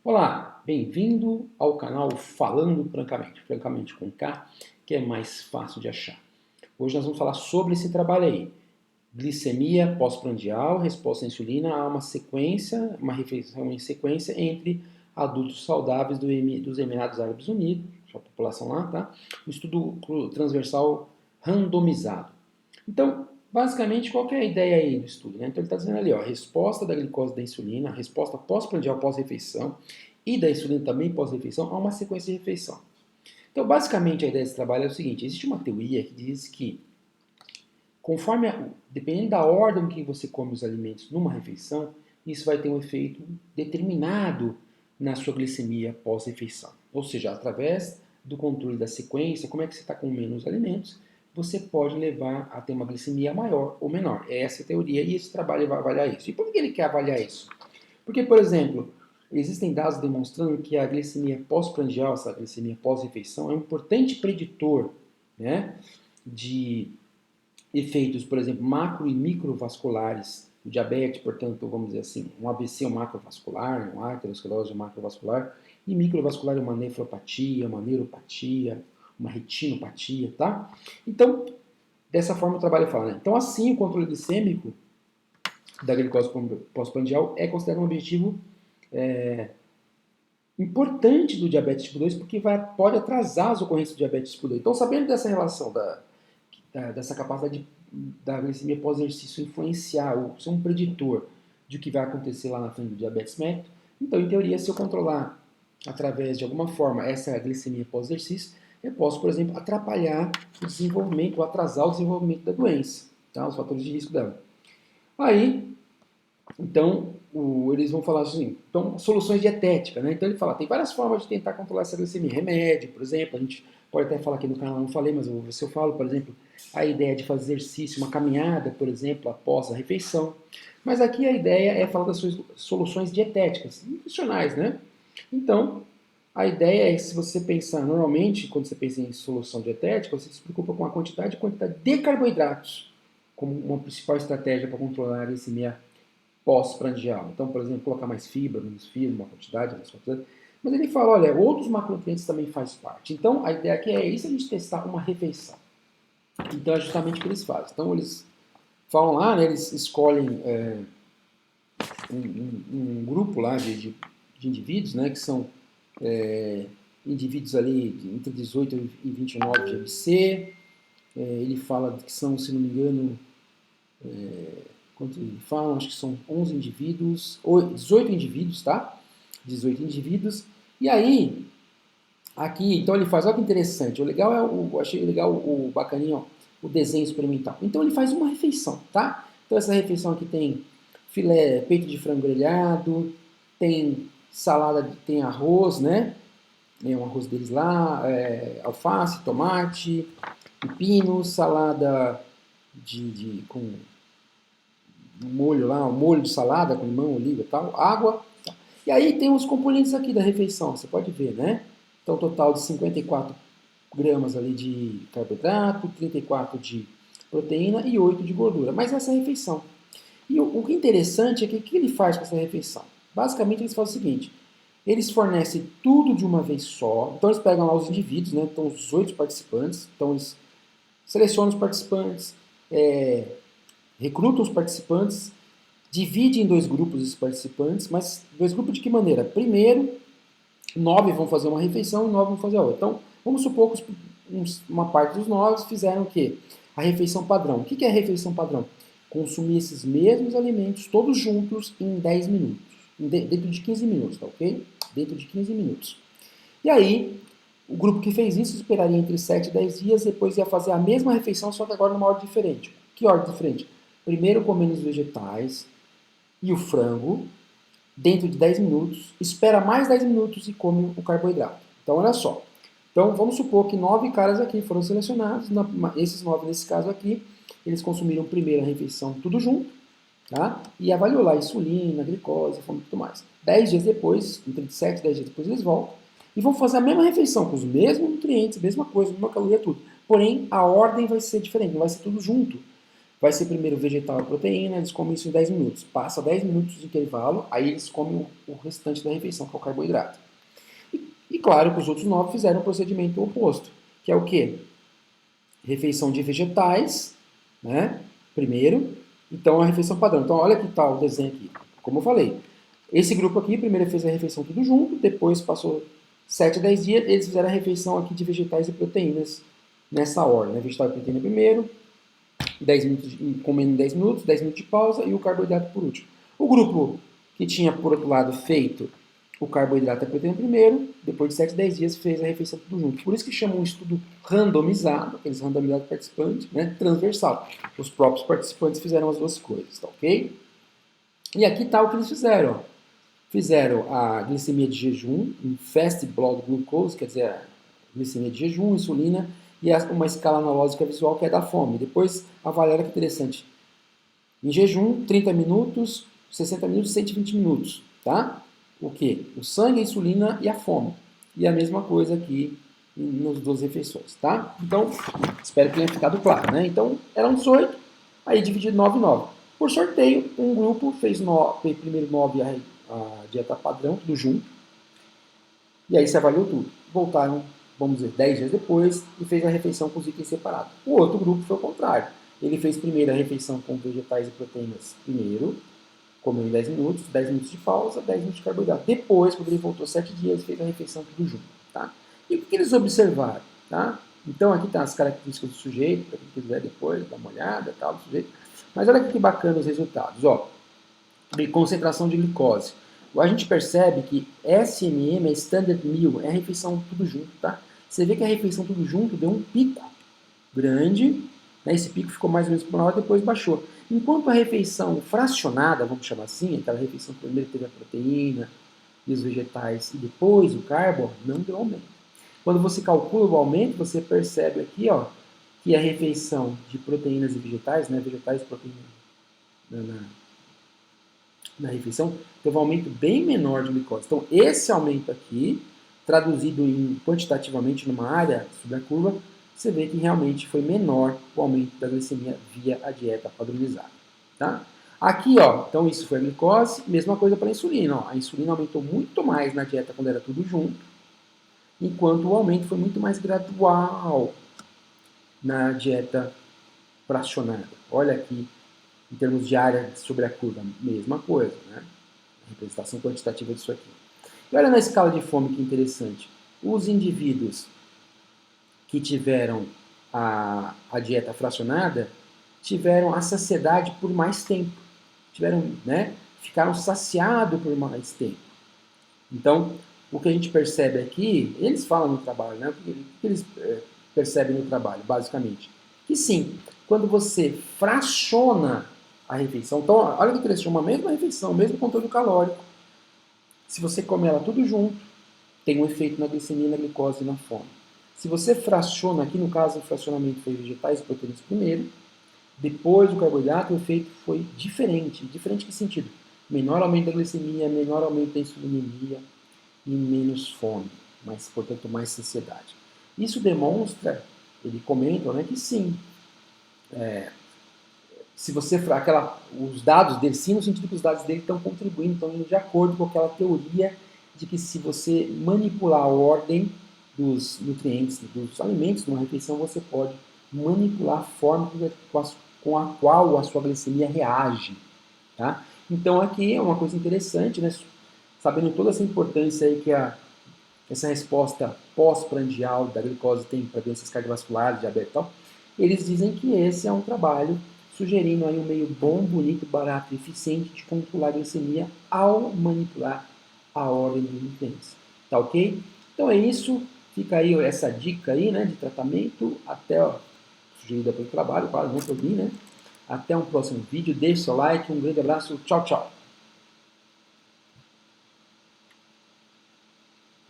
Olá, bem-vindo ao canal Falando Francamente com K, que é mais fácil de achar. Hoje nós vamos falar sobre esse trabalho aí, glicemia pós-prandial, resposta à insulina, há uma sequência, uma refeição em sequência entre adultos saudáveis dos Emirados Árabes Unidos, a população lá, tá? Um estudo transversal randomizado. Então, basicamente, qual que é a ideia aí do estudo? Né? Então, ele está dizendo ali, ó, a resposta da glicose da insulina, a resposta pós-prandial pós-refeição e da insulina também pós-refeição a uma sequência de refeição. Então, basicamente, a ideia desse trabalho é o seguinte, existe uma teoria que diz que, dependendo da ordem que você come os alimentos numa refeição, isso vai ter um efeito determinado na sua glicemia pós-refeição. Ou seja, através do controle da sequência, como é que você está comendo os alimentos, você pode levar a ter uma glicemia maior ou menor. Essa é a teoria e esse trabalho vai avaliar isso. E por que ele quer avaliar isso? Porque, por exemplo, existem dados demonstrando que a glicemia pós-prandial, essa glicemia pós-refeição, é um importante preditor, né, de efeitos, por exemplo, macro e microvasculares do diabetes, portanto, vamos dizer assim, um AVC, um macrovascular, uma arteriosclerose macrovascular, e microvascular uma nefropatia, uma neuropatia, uma retinopatia, tá? Então, dessa forma o trabalho fala, né? Então, assim, o controle glicêmico da glicose pós-prandial é considerado um objetivo importante do diabetes tipo 2, porque pode atrasar as ocorrências do diabetes tipo 2. Então, sabendo dessa relação dessa capacidade da glicemia pós-exercício influenciar, ou ser um preditor de o que vai acontecer lá na frente do diabetes mellitus, então, em teoria, se eu controlar através de alguma forma essa glicemia pós-exercício, eu posso, por exemplo, atrapalhar o desenvolvimento, ou atrasar o desenvolvimento da doença, tá? Os fatores de risco dela. Aí, então, eles vão falar assim, então, soluções dietéticas, né? Então ele fala, tem várias formas de tentar controlar essa glicemia. Remédio, por exemplo, a gente pode até falar aqui no canal, não falei, mas se eu falo, por exemplo, a ideia de fazer exercício, uma caminhada, por exemplo, após a refeição. Mas aqui a ideia é falar das soluções dietéticas, nutricionais, né? Então, a ideia é que se você pensar, normalmente, quando você pensa em solução dietética, você se preocupa com a quantidade e quantidade de carboidratos como uma principal estratégia para controlar a glicemia pós-prandial. Então, por exemplo, colocar mais fibra, menos fibra, uma quantidade, mais quantidade. Mas ele fala, olha, outros macronutrientes também faz parte. Então, a ideia aqui é isso, a gente testar uma refeição. Então, é justamente o que eles fazem. Então, eles falam lá, né, eles escolhem um grupo lá de indivíduos, né, que são indivíduos ali entre 18 e 29 de MC. Ele fala que são, se não me engano, quanto ele fala, acho que são 11 indivíduos, ou 18 indivíduos, tá? 18 indivíduos. E aí, aqui, então ele faz, olha que interessante, o legal achei legal o bacaninho, ó, o desenho experimental. Então ele faz uma refeição, tá? Então essa refeição aqui tem filé, peito de frango grelhado, tem salada, tem arroz, né? Tem um arroz deles lá, alface, tomate, pepino, salada com molho lá, um molho de salada com limão, oliva e tal, água. E aí tem os componentes aqui da refeição, você pode ver, né? Então, total de 54 gramas ali de carboidrato, 34 de proteína e 8 de gordura. Mas essa é a refeição. E o que é interessante é que o que ele faz com essa refeição? Basicamente, eles fazem o seguinte, eles fornecem tudo de uma vez só. Então, eles pegam lá os indivíduos, né? Então, os 8 participantes. Então, eles selecionam os participantes, recrutam os participantes, dividem em dois grupos esses participantes, mas dois grupos de que maneira? Primeiro, 9 vão fazer uma refeição e 9 vão fazer a outra. Então, vamos supor que uma parte dos 9 fizeram o quê? A refeição padrão. O que é a refeição padrão? Consumir esses mesmos alimentos todos juntos em 10 minutos. Dentro de 15 minutos, tá ok? Dentro de 15 minutos. E aí, o grupo que fez isso esperaria entre 7 e 10 dias, depois ia fazer a mesma refeição, só que agora numa ordem diferente. Que ordem diferente? Primeiro comendo os vegetais e o frango, dentro de 10 minutos, espera mais 10 minutos e come o carboidrato. Então, olha só. Então, vamos supor que 9 caras aqui foram selecionados. Esses 9, nesse caso aqui, eles consumiram primeiro a refeição tudo junto, tá? E avaliou lá insulina, glicose, fome e tudo mais. 10 dias depois, entre 7 e 10 dias depois, eles voltam e vão fazer a mesma refeição, com os mesmos nutrientes, mesma coisa, mesma caloria, tudo. Porém, a ordem vai ser diferente, não vai ser tudo junto. vai ser primeiro vegetal e proteína, eles comem isso em 10 minutos. Passa 10 minutos de intervalo, aí eles comem o restante da refeição, que é o carboidrato. E claro que os outros 9 fizeram o procedimento oposto, que é o quê? Refeição de vegetais, né? Primeiro. Então, a refeição padrão. Então, olha que tal o desenho aqui. Como eu falei, esse grupo aqui, primeiro fez a refeição tudo junto, depois passou 7 a 10 dias, eles fizeram a refeição aqui de vegetais e proteínas nessa ordem, né? Vegetal e proteína primeiro, 10 minutos comendo 10 minutos, 10 minutos de pausa e o carboidrato por último. O grupo que tinha, por outro lado, feito o carboidrato e a proteína primeiro, depois de 7 a 10 dias fez a refeição tudo junto. Por isso que chamam um estudo randomizado, aqueles randomizados participantes, né, transversal. Os próprios participantes fizeram as duas coisas, tá ok? E aqui está o que eles fizeram. Fizeram a glicemia de jejum, um fast blood glucose, quer dizer, a glicemia de jejum, insulina, e uma escala analógica visual que é da fome. Depois avaliaram que interessante. Em jejum, 30 minutos, 60 minutos, 120 minutos, tá? O que? O sangue, a insulina e a fome. E a mesma coisa aqui nas duas refeições, tá? Então, espero que tenha ficado claro, né? Então, eram 18, aí dividido 9 e 9. Por sorteio, um grupo fez primeiro 9 a dieta padrão, tudo junto, e aí se avaliou tudo. Voltaram, vamos dizer, 10 dias depois e fez a refeição com os itens separados. O outro grupo foi o contrário. Ele fez primeiro a refeição com vegetais e proteínas primeiro, comeu em 10 minutos, 10 minutos de pausa, 10 minutos de carboidrato. Depois, quando ele voltou 7 dias, fez a refeição tudo junto. Tá? E o que eles observaram? Tá? Então, aqui estão as características do sujeito, para quem quiser depois dar uma olhada, tal, do sujeito. Mas olha que bacana os resultados. Ó, de concentração de glicose. A gente percebe que SMM é Standard Meal, é a refeição tudo junto. Tá? Você vê que a refeição tudo junto deu um pico grande, né? Esse pico ficou mais ou menos por uma hora, depois baixou. Enquanto a refeição fracionada, vamos chamar assim, aquela refeição que primeiro teve a proteína e os vegetais e depois o carbo, não deu aumento. Quando você calcula o aumento, você percebe aqui, ó, que a refeição de proteínas e vegetais, né, vegetais e proteína na refeição, teve um aumento bem menor de glicose. Então, esse aumento aqui, traduzido quantitativamente numa área sobre a curva, você vê que realmente foi menor o aumento da glicemia via a dieta padronizada. Tá? Aqui, ó, então isso foi a glicose, mesma coisa para a insulina. Ó, a insulina aumentou muito mais na dieta quando era tudo junto, enquanto o aumento foi muito mais gradual na dieta fracionada. Olha aqui, em termos de área sobre a curva, mesma coisa, né? A representação quantitativa disso aqui. E olha na escala de fome que interessante. Os indivíduos que tiveram a dieta fracionada tiveram a saciedade por mais tempo. Ficaram saciados por mais tempo. Então, o que a gente percebe aqui, eles falam no trabalho, né? O que eles percebem no trabalho, basicamente? Que sim, quando você fraciona a refeição, então, olha que interessante, uma mesma refeição, mesmo conteúdo calórico, se você comer ela tudo junto, tem um efeito na glicemia, na glicose e na fome. Se você fraciona, aqui no caso o fracionamento foi vegetais e proteínas primeiro, depois do carboidrato o efeito foi diferente. Diferente em que sentido? Menor aumento da glicemia, menor aumento da insulinemia e menos fome, mas, portanto, mais saciedade. Isso demonstra, ele comenta, né, que sim, se você os dados dele, sim, no sentido que os dados dele estão contribuindo, estão indo de acordo com aquela teoria de que se você manipular a ordem dos nutrientes, dos alimentos de uma refeição, você pode manipular a forma com a qual a sua glicemia reage. Tá? Então aqui é uma coisa interessante, né? Sabendo toda essa importância aí que essa resposta pós-prandial da glicose tem para doenças cardiovasculares, diabetes e tal, eles dizem que esse é um trabalho sugerindo aí um meio bom, bonito, barato e eficiente de controlar a glicemia ao manipular a ordem dos nutrientes. Tá ok? Então é isso. Fica aí essa dica aí, né, de tratamento, sugerida pelo trabalho, claro, não por mim, né? Até um próximo vídeo. Deixe seu like, um grande abraço. Tchau, tchau.